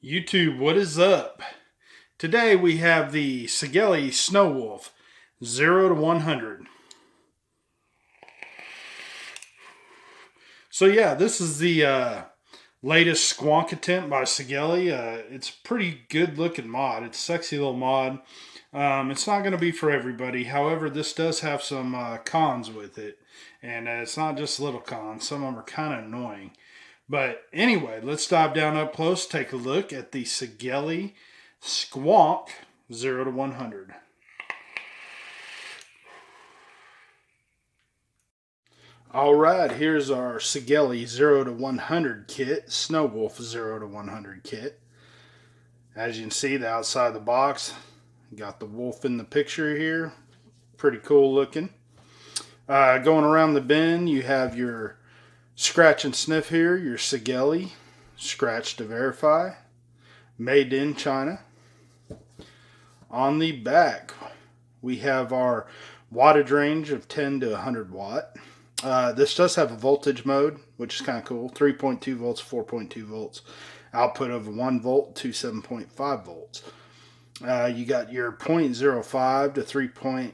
YouTube, what is up? Today we have the Sigelei Snowwolf 0 to 100. So yeah, this is the latest squonk attempt by Sigelei. It's a pretty good looking mod. It's a sexy little mod. It's not going to be for everybody. However, this does have some cons with it. And it's not just little cons. Some of them are kind of annoying. But anyway, let's dive down up close, take a look at the Sigelei Squonk 0 to 100. Alright, here's our Sigelei 0 to 100 kit, Snowwolf 0 to 100 kit. As you can see, the outside of the box, got the wolf in the picture here. Pretty cool looking. Going around the bin, you have your scratch and sniff here, your Sigelei, scratch to verify, made in China. On the back, we have our wattage range of 10 to 100 watt. This does have a voltage mode, which is kind of cool. 3.2 volts, 4.2 volts. Output of 1 volt to 7.5 volts. You got your 0.05 to 3.0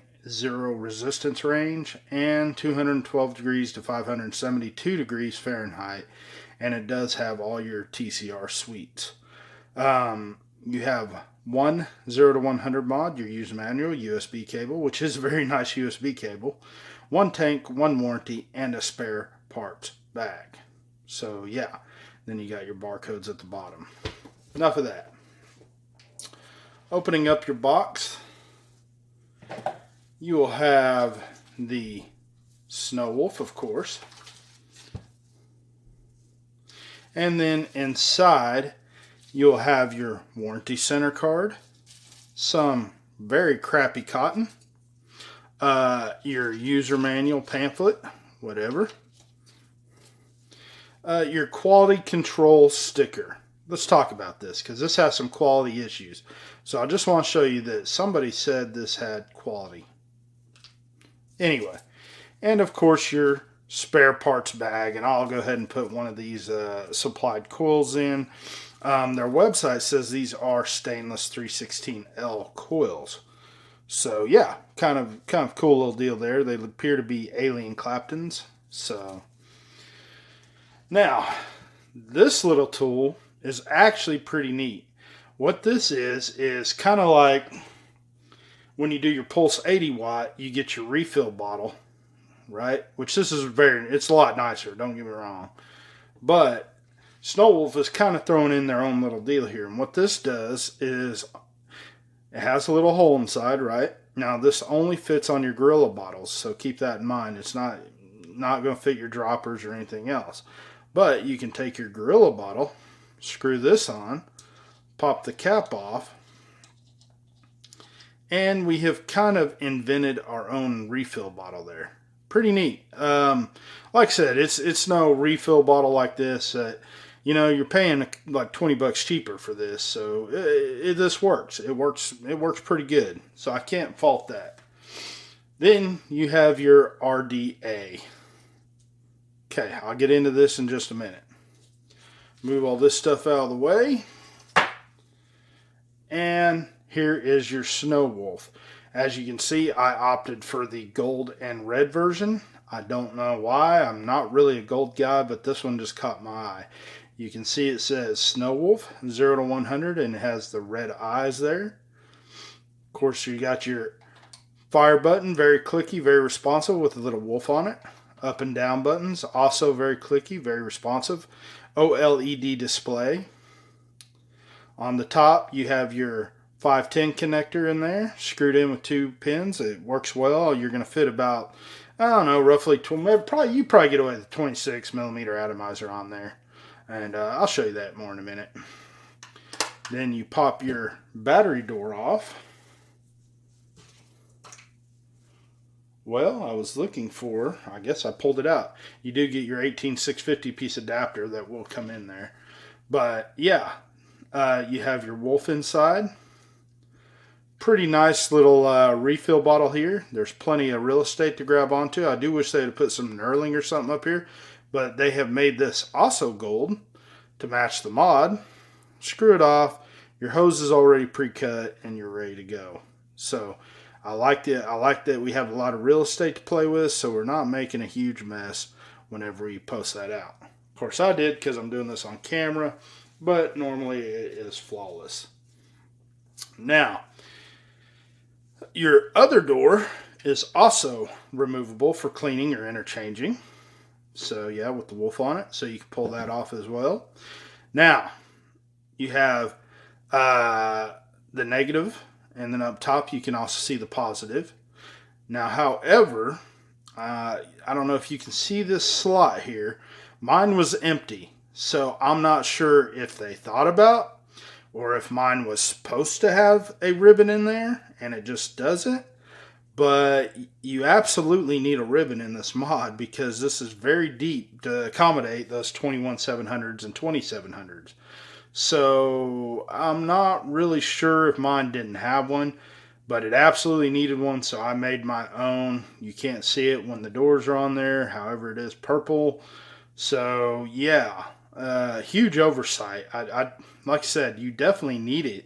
resistance range and 212 degrees to 572 degrees Fahrenheit. And it does have all your TCR suites. You have one 0 to 100 mod, your use manual, USB cable, which is a very nice USB cable. One tank, one warranty, and a spare parts bag. So yeah, then you got your barcodes at the bottom. Enough of that. Opening up your box, you will have the Snowwolf, of course. And then inside, you'll have your warranty center card, some very crappy cotton, your user manual pamphlet, whatever, your quality control sticker. Let's talk about this because this has some quality issues. So I just want to show you that somebody said this had quality. Anyway, and of course your spare parts bag, and I'll go ahead and put one of these supplied coils in. Their website says these are stainless 316L coils. So yeah, kind of cool little deal there. They appear to be alien Claptons. So now this little tool is actually pretty neat. What this is kind of like when you do your Pulse 80 watt, you get your refill bottle, right? Which this is it's a lot nicer, don't get me wrong. But Snowwolf is kind of throwing in their own little deal here. And what this does is it has a little hole inside, right? Now this only fits on your Gorilla bottles, so keep that in mind. It's not going to fit your droppers or anything else. But you can take your Gorilla bottle, screw this on, pop the cap off, and we have kind of invented our own refill bottle there. Pretty neat. Like I said, it's no refill bottle like this. You're paying like 20 bucks cheaper for this, so this works. It works pretty good. So I can't fault that. Then you have your RDA. Okay, I'll get into this in just a minute. Move all this stuff out of the way. And here is your Snowwolf. As you can see, I opted for the gold and red version. I don't know why. I'm not really a gold guy, but this one just caught my eye. You can see it says Snowwolf 0 to 100 and it has the red eyes there. Of course, you got your fire button, very clicky, very responsive with a little wolf on it. Up and down buttons, also very clicky, very responsive. OLED display. On the top, you have your 510 connector in there, screwed in with 2 pins. It works well. You're going to fit about, I don't know, roughly, you probably get away with a 26 millimeter atomizer on there. And I'll show you that more in a minute. Then you pop your battery door off. Well, I was looking for, I guess I pulled it out. You do get your 18650 piece adapter that will come in there. But yeah, you have your wolf inside. Pretty nice little refill bottle here. There's plenty of real estate to grab onto. I do wish they had put some knurling or something up here. But they have made this also gold to match the mod. screw it off. Your hose is already pre-cut and you're ready to go. So I like that we have a lot of real estate to play with, so we're not making a huge mess whenever we post that out. Of course I did because I'm doing this on camera, but normally it is flawless. Now, your other door is also removable for cleaning or interchanging. So yeah, with the wolf on it, so you can pull that off as well. Now, you have the negative, and then up top you can also see the positive. Now, however, I don't know if you can see this slot here. Mine was empty, so I'm not sure if they thought about or if mine was supposed to have a ribbon in there and it just doesn't. But you absolutely need a ribbon in this mod because this is very deep to accommodate those 21-700s and 2700s. So I'm not really sure if mine didn't have one, but it absolutely needed one, so I made my own. You can't see it when the doors are on there, however it is purple. So yeah, huge oversight. I like I said, you definitely need it.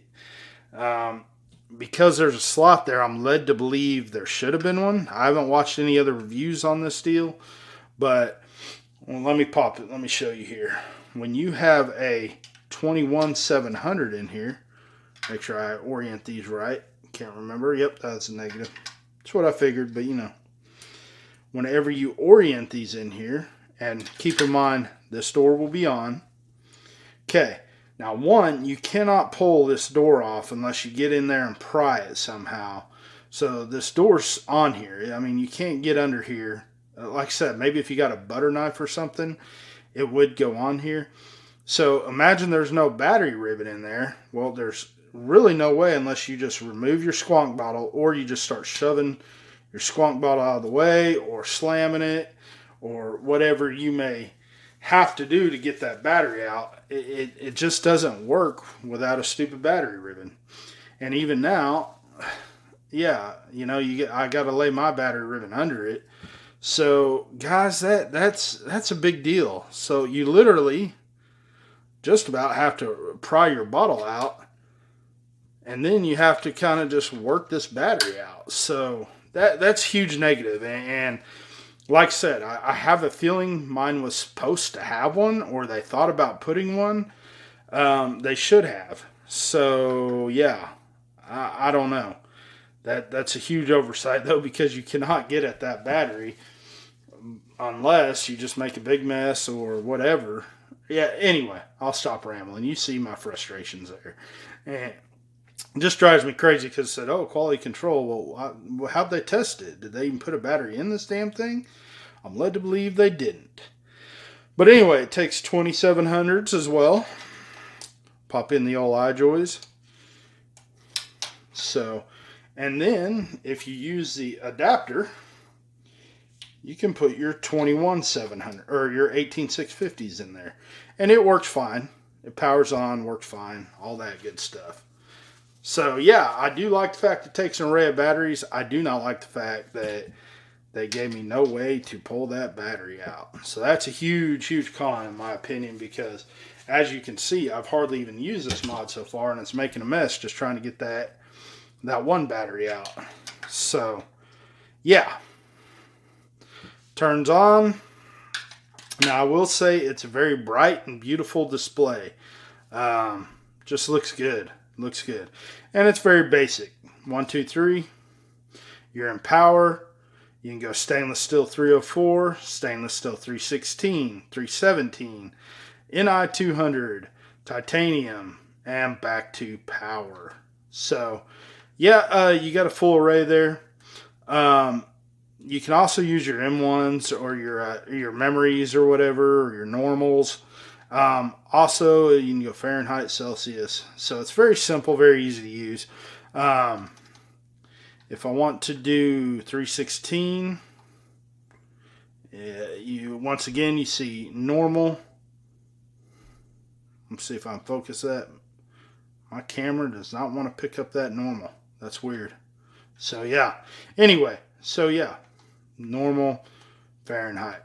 Because there's a slot there, I'm led to believe there should have been one. I haven't watched any other reviews on this deal, but well, let me pop it. Let me show you here. When you have a 21-700 in here, make sure I orient these right. Can't remember. Yep, that's a negative. That's what I figured, but you know, whenever you orient these in here, and keep in mind this door will be on. Okay. Now, one, you cannot pull this door off unless you get in there and pry it somehow. So this door's on here. I mean, you can't get under here. Like I said, maybe if you got a butter knife or something, it would go on here. So imagine there's no battery ribbon in there. Well, there's really no way unless you just remove your squonk bottle or you just start shoving your squonk bottle out of the way or slamming it or whatever you may have to do to get that battery out. It just doesn't work without a stupid battery ribbon. And even now, yeah, you know, I got to lay my battery ribbon under it. So guys, that's a big deal. So you literally just about have to pry your bottle out, and then you have to kind of just work this battery out. So that's huge negative. And like I said, I have a feeling mine was supposed to have one, or they thought about putting one. They should have. So yeah, I don't know. That's a huge oversight though, because you cannot get at that battery unless you just make a big mess or whatever. Yeah. Anyway, I'll stop rambling. You see my frustrations there, and it just drives me crazy because it said, "Oh, quality control." Well, how'd they test it? Did they even put a battery in this damn thing? I'm led to believe they didn't. But anyway, it takes 2700s as well. Pop in the old iJoys. So, and then if you use the adapter, you can put your 21-700 or your 18-650s in there. And it works fine. It powers on, works fine, all that good stuff. So yeah, I do like the fact it takes an array of batteries. I do not like the fact that they gave me no way to pull that battery out. So that's a huge, huge con in my opinion, because as you can see, I've hardly even used this mod so far, and it's making a mess just trying to get that one battery out. So yeah, turns on. Now I will say it's a very bright and beautiful display. Just looks good. Looks good. And it's very basic. 1, 2, 3. You're in power. You can go stainless steel 304, stainless steel 316, 317, Ni 200, titanium, and back to power. So, yeah, you got a full array there. You can also use your M1s or your memories or whatever, or your normals. Also, you can go Fahrenheit, Celsius. So it's very simple, very easy to use. If I want to do 316, once again, you see normal. Let's see if I can focus that. My camera does not want to pick up that normal. That's weird. So yeah. Anyway, so yeah, normal, Fahrenheit.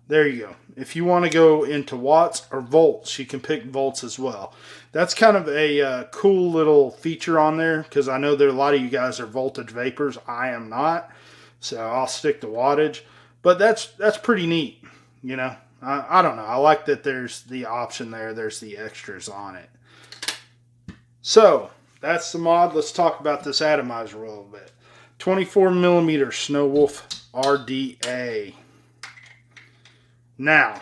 There you go. If you want to go into watts or volts, you can pick volts as well. That's kind of a cool little feature on there, because I know that a lot of you guys are voltage vapors. I am not, so I'll stick to wattage. But that's pretty neat, you know. I don't know. I like that there's the option there. There's the extras on it. So that's the mod. Let's talk about this atomizer a little bit. 24mm Snowwolf RDA. Now,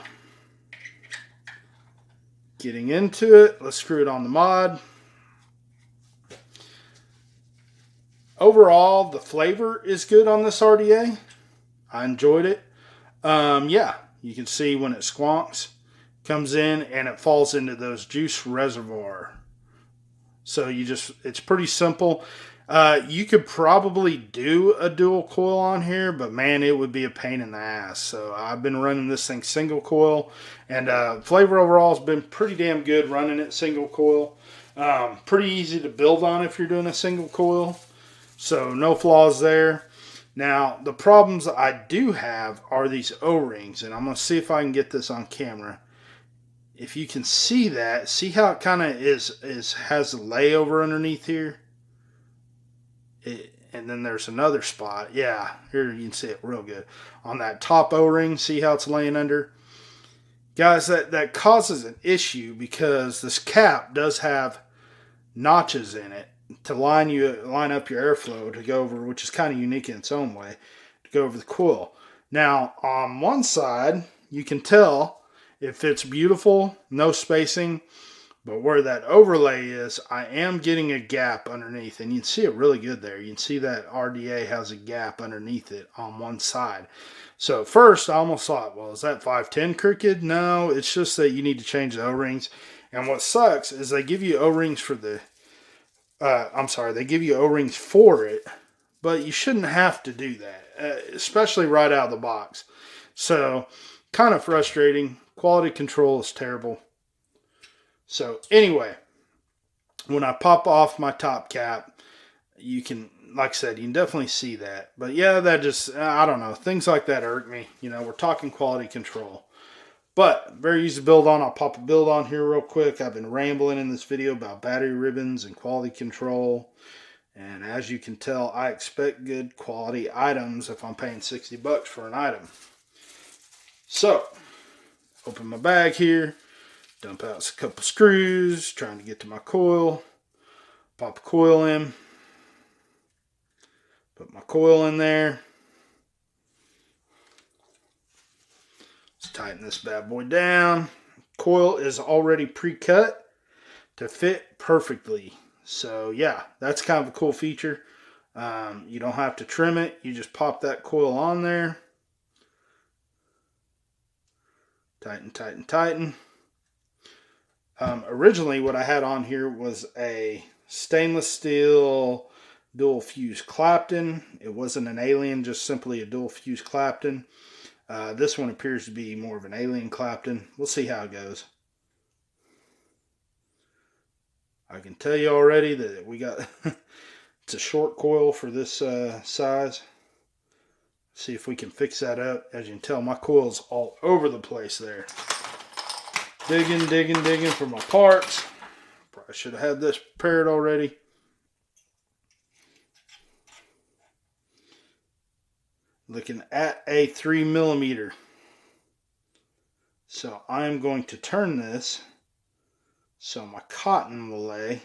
getting into it, let's screw it on the mod. Overall, the flavor is good on this RDA. I enjoyed it. Yeah, you can see when it squonks, comes in and it falls into those juice reservoir. So it's pretty simple. You could probably do a dual coil on here, but man, it would be a pain in the ass. So I've been running this thing single coil, and flavor overall has been pretty damn good running it single coil. Pretty easy to build on if you're doing a single coil. So no flaws there. Now, the problems I do have are these O-rings, and I'm going to see if I can get this on camera. If you can see that, see how it kind of has a layover underneath here? And then there's another spot. Yeah, here you can see it real good. On that top O-ring, see how it's laying under? Guys, that causes an issue because this cap does have notches in it to line up your airflow to go over, which is kind of unique in its own way, to go over the coil. Now, on one side, you can tell it fits beautiful, no spacing, but where that overlay is, I am getting a gap underneath, and you can see it really good there. You can see that RDA has a gap underneath it on one side. So at first, I almost thought, well, is that 510 crooked? No, it's just that you need to change the O-rings. And what sucks is they give you O-rings for the they give you O-rings for it, but you shouldn't have to do that, especially right out of the box. So, kind of frustrating. Quality control is terrible. So, anyway, when I pop off my top cap, you can, like I said, you can definitely see that. But yeah, that just, I don't know, things like that irk me. You know, we're talking quality control. But very easy to build on. I'll pop a build on here real quick. I've been rambling in this video about battery ribbons and quality control. And as you can tell, I expect good quality items if I'm paying 60 bucks for an item. So, open my bag here. Dump out a couple screws. Trying to get to my coil. Pop a coil in. Put my coil in there. Tighten this bad boy down. Coil is already pre-cut to fit perfectly. So yeah, that's kind of a cool feature. You don't have to trim it. You just pop that coil on there. Tighten, tighten, tighten. Originally what I had on here was a stainless steel dual fuse Clapton. It wasn't an Alien, just simply a dual fuse Clapton. This one appears to be more of an Alien Clapton. We'll see how it goes. I can tell you already that we got it's a short coil for this size. See if we can fix that up. As you can tell, my coil's all over the place there. Digging, digging, digging for my parts. Probably should have had this prepared already. Looking at a 3mm. So I'm going to turn this so my cotton will lay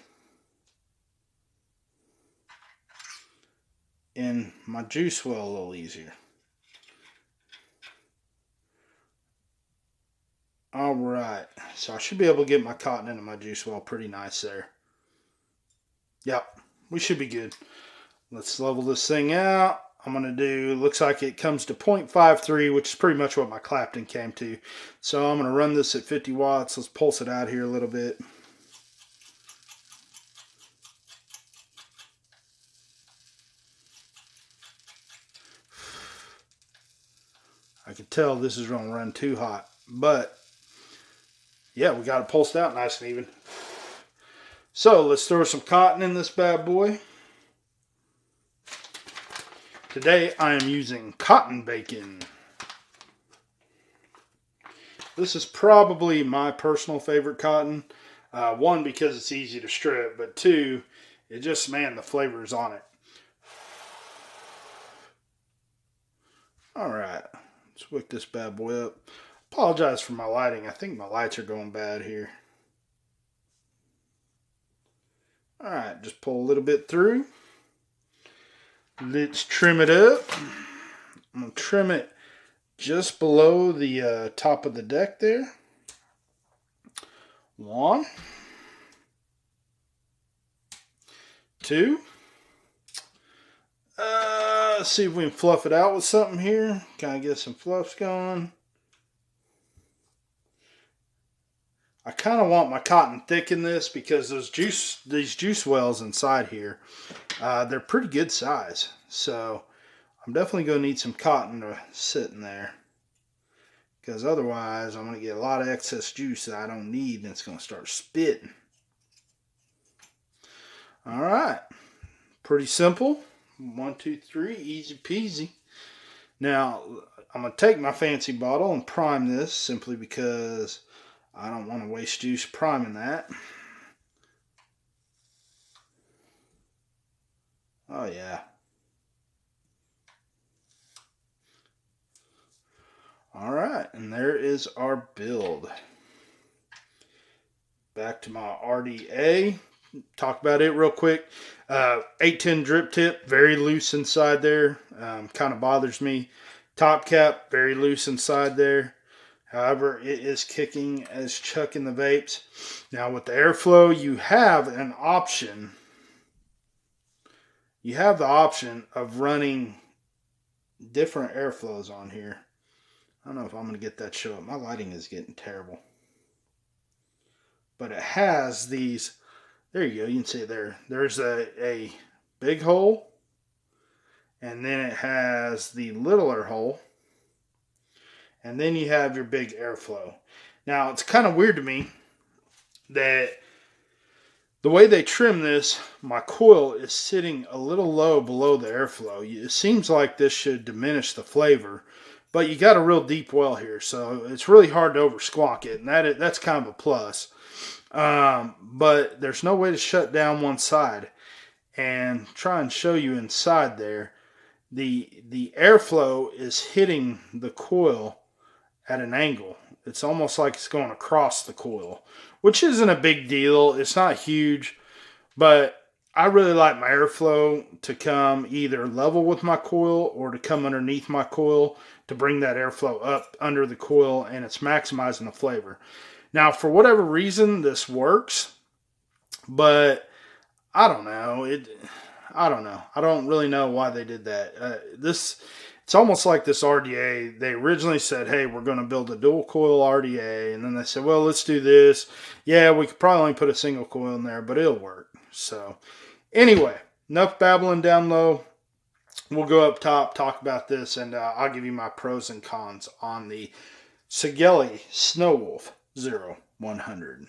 in my juice well a little easier. Alright, so I should be able to get my cotton into my juice well pretty nice there. Yep, we should be good. Let's level this thing out. I'm going to do, looks like it comes to 0.53, which is pretty much what my Clapton came to. So I'm going to run this at 50 watts. Let's pulse it out here a little bit. I can tell this is going to run too hot, but yeah, we got it pulsed out nice and even. So let's throw some cotton in this bad boy. Today I am using cotton bacon. This is probably my personal favorite cotton. One, because it's easy to strip, but two, it just, man, the flavor is on it. All right, let's wick this bad boy up. Apologize for my lighting. I think my lights are going bad here. All right, just pull a little bit through. Let's trim it up. I'm going to trim it just below the top of the deck there. 1, 2. Let's see if we can fluff it out with something here. Kind of get some fluffs going. I kind of want my cotton thick in this because these juice wells inside here, they're pretty good size. So I'm definitely going to need some cotton to sit in there, because otherwise I'm going to get a lot of excess juice that I don't need, and it's going to start spitting. All right, pretty simple. 1, 2, 3, easy peasy. Now I'm going to take my fancy bottle and prime this, simply because I don't want to waste juice priming that. Oh yeah. All right, and there is our build. Back to my RDA. Talk about it real quick. 810 drip tip, very loose inside there. Kind of bothers me. Top cap, very loose inside there. However, it is kicking as chucking the vapes. Now with the airflow, you have an option. You have the option of running different airflows on here. I don't know if I'm going to get that show up. My lighting is getting terrible. But it has these. There you go. You can see it there. There's a big hole. And then it has the littler hole. And then you have your big airflow. Now, it's kind of weird to me that the way they trim this, my coil is sitting a little low below the airflow. It seems like this should diminish the flavor, but you got a real deep well here, so it's really hard to over squawk it, and that's kind of a plus. But there's no way to shut down one side. And try and show you inside there, the airflow is hitting the coil at an angle. It's almost like it's going across the coil, which isn't a big deal. It's not huge, but I really like my airflow to come either level with my coil or to come underneath my coil to bring that airflow up under the coil, and it's maximizing the flavor. Now, for whatever reason, this works, but I don't know. I don't know. I don't really know why they did that. It's almost like this RDA. They originally said, hey, we're going to build a dual coil RDA. And then they said, well, let's do this. Yeah, we could probably only put a single coil in there, but it'll work. So anyway, enough babbling down low. We'll go up top, talk about this, and I'll give you my pros and cons on the Sigelei Snowwolf 0100.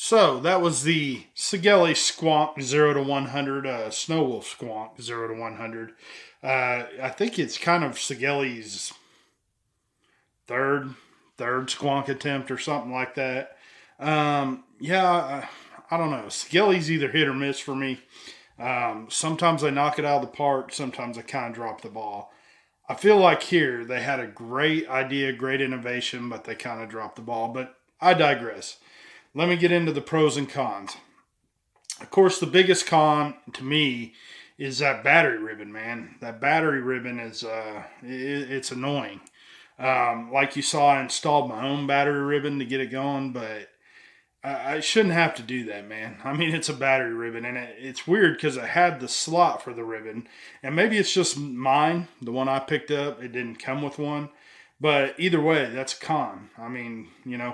So that was the Sigelei Squonk 0 to 100, Snowwolf Squonk 0 to 100. I think it's kind of Sigelei's third squonk attempt or something like that. Yeah, I don't know. Sigelei's either hit or miss for me. Sometimes they knock it out of the park. Sometimes they kind of drop the ball. I feel like here they had a great idea, great innovation, but they kind of dropped the ball. But I digress. Let me get into the pros and cons. Of course, the biggest con to me is that battery ribbon, man. That battery ribbon is, it's annoying. Like you saw, I installed my own battery ribbon to get it going, but I shouldn't have to do that, man. I mean, it's a battery ribbon, and it's weird because it had the slot for the ribbon, and maybe it's just mine, the one I picked up. It didn't come with one. But either way, that's a con. I mean,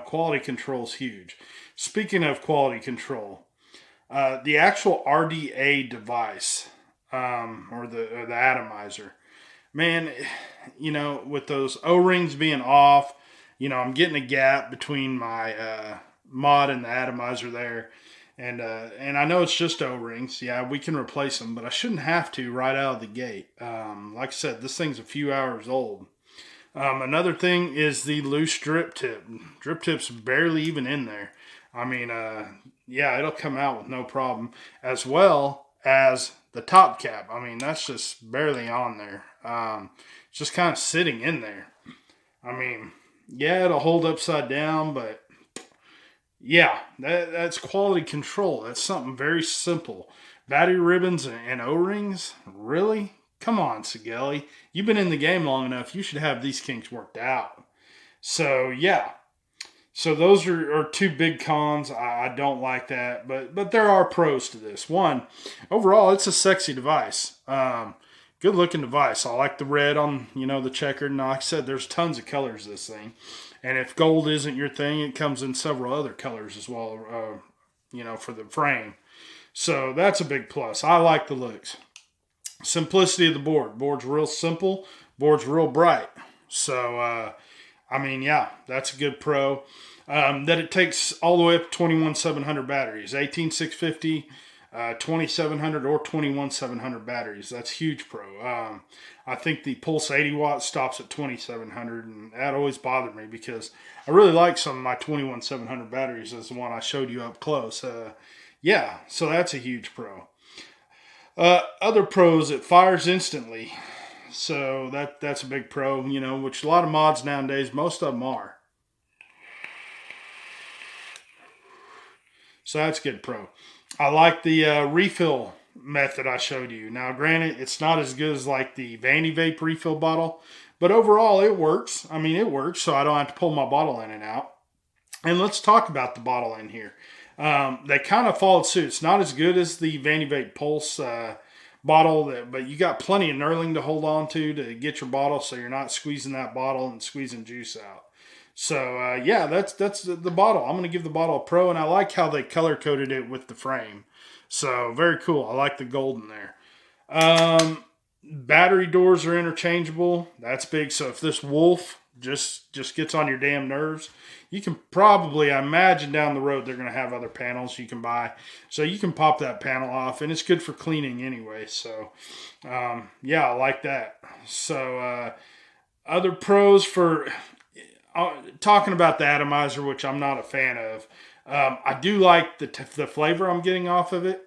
quality control is huge. Speaking of quality control, the actual RDA device, or the atomizer, man, with those O-rings being off, I'm getting a gap between my mod and the atomizer there. And I know it's just O-rings. Yeah, we can replace them, but I shouldn't have to right out of the gate. Like I said, this thing's a few hours old. Another thing is the loose drip tip. Drip tip's barely even in there. I mean, yeah, it'll come out with no problem. As well as the top cap. I mean, that's just barely on there. It's just kind of sitting in there. I mean, yeah, it'll hold upside down, but yeah, that's quality control. That's something very simple. Battery ribbons and O-rings? Really? Come on, Sigelei. You've been in the game long enough. You should have these kinks worked out. So, yeah. So those are two big cons. I don't like that. But there are pros to this. One, overall, it's a sexy device. Good looking device. I like the red on, the checkered. And like I said, there's tons of colors of this thing. And if gold isn't your thing, it comes in several other colors as well, for the frame. So that's a big plus. I like the looks. Simplicity of the board. Board's real simple. Board's real bright. So, yeah, that's a good pro. That it takes all the way up to 21,700 batteries. 18,650, 2700 or 21,700 batteries. That's huge pro. I think the Pulse 80 watt stops at 2700, and that always bothered me because I really like some of my 21,700 batteries as the one I showed you up close. Yeah, so that's a huge pro. Other pros, it fires instantly. So that's a big pro, which a lot of mods nowadays, most of them are. So that's a good pro. I like the refill method I showed you. Now, granted, it's not as good as like the Vandy Vape refill bottle, but overall it works. I mean, it works, so I don't have to pull my bottle in and out. And let's talk about the bottle in here. They kind of followed suit. It's not as good as the Vandy Vape Pulse bottle, but you got plenty of knurling to hold on to get your bottle, so you're not squeezing that bottle and squeezing juice out. So, yeah, that's the bottle. I'm going to give the bottle a pro, and I like how they color-coded it with the frame. So, very cool. I like the gold in there. Battery doors are interchangeable. That's big. So, if this Wolf just gets on your damn nerves, you can probably, I imagine down the road, they're going to have other panels you can buy. So, you can pop that panel off, and it's good for cleaning anyway. So, yeah, I like that. So, other pros for... talking about the atomizer, which I'm not a fan of, I do like the flavor I'm getting off of it.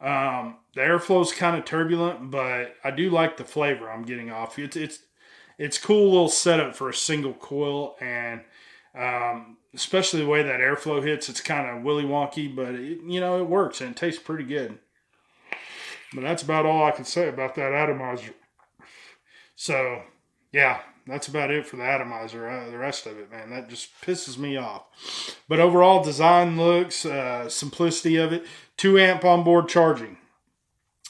The airflow's kind of turbulent, but I do like the flavor I'm getting off. It's cool little setup for a single coil, and especially the way that airflow hits, it's kind of willy wonky, but it works and it tastes pretty good. But that's about all I can say about that atomizer. So, yeah. That's about it for the atomizer. The rest of it, man, that just pisses me off. But overall, design, looks, simplicity of it. 2 amp onboard charging.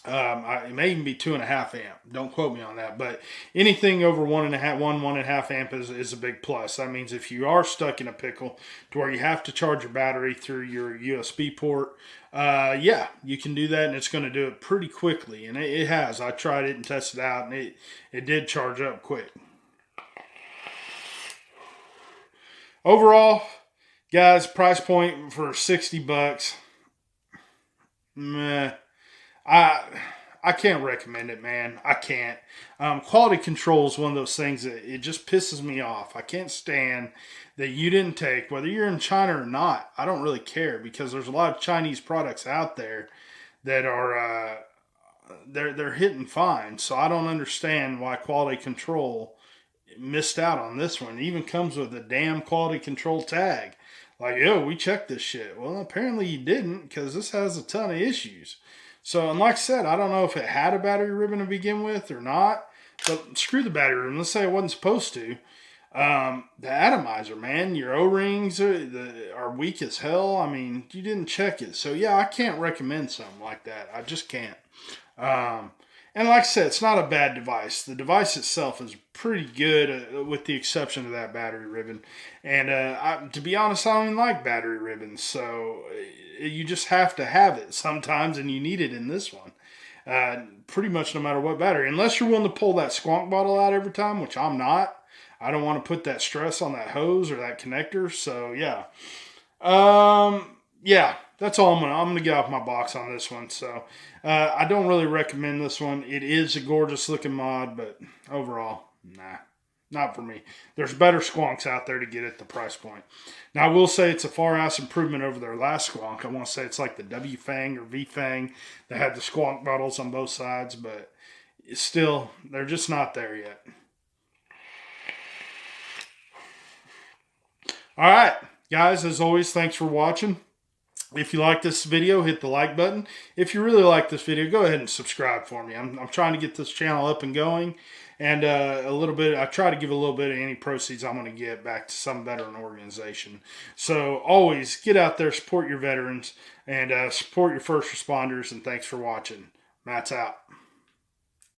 It may even be 2.5 amp. Don't quote me on that. But anything over 1.5 amp is a big plus. That means if you are stuck in a pickle to where you have to charge your battery through your USB port, yeah, you can do that, and it's going to do it pretty quickly. And it has. I tried it and tested it out, and it did charge up quick. Overall, guys, price point for $60. Meh. I can't recommend it, man. I can't. Quality control is one of those things that it just pisses me off. I can't stand that you didn't take, whether you're in China or not. I don't really care because there's a lot of Chinese products out there that are they're hitting fine. So I don't understand why quality control missed out on this one. It even comes with a damn quality control tag. Like, yo, we checked this shit. Well, apparently you didn't, because this has a ton of issues. So, and like I said, I don't know if it had a battery ribbon to begin with or not, but screw the battery ribbon. Let's say it wasn't supposed to. The atomizer, man, your O-rings are weak as hell. I mean, you didn't check it. So, yeah, I can't recommend something like that. I just can't. And like I said, it's not a bad device. The device itself is pretty good, with the exception of that battery ribbon. And to be honest, I don't even like battery ribbons. So you just have to have it sometimes, and you need it in this one. Pretty much no matter what battery. Unless you're willing to pull that squonk bottle out every time, which I'm not. I don't want to put that stress on that hose or that connector. So, yeah. Yeah, that's all I'm gonna get off my box on this one. So I don't really recommend this one. It is a gorgeous looking mod, but overall, nah. Not for me. There's better squonks out there to get at the price point. Now, I will say it's a far ass improvement over their last squonk. I want to say it's like the W Fang or V Fang that had the squonk bottles on both sides, but it's still, they're just not there yet. All right, guys, as always, thanks for watching. If you like this video, hit the like button. If you really like this video, go ahead and subscribe for me. I'm trying to get this channel up and going. And I try to give a little bit of any proceeds I'm going to get back to some veteran organization. So always get out there, support your veterans, and support your first responders. And thanks for watching. Matt's out.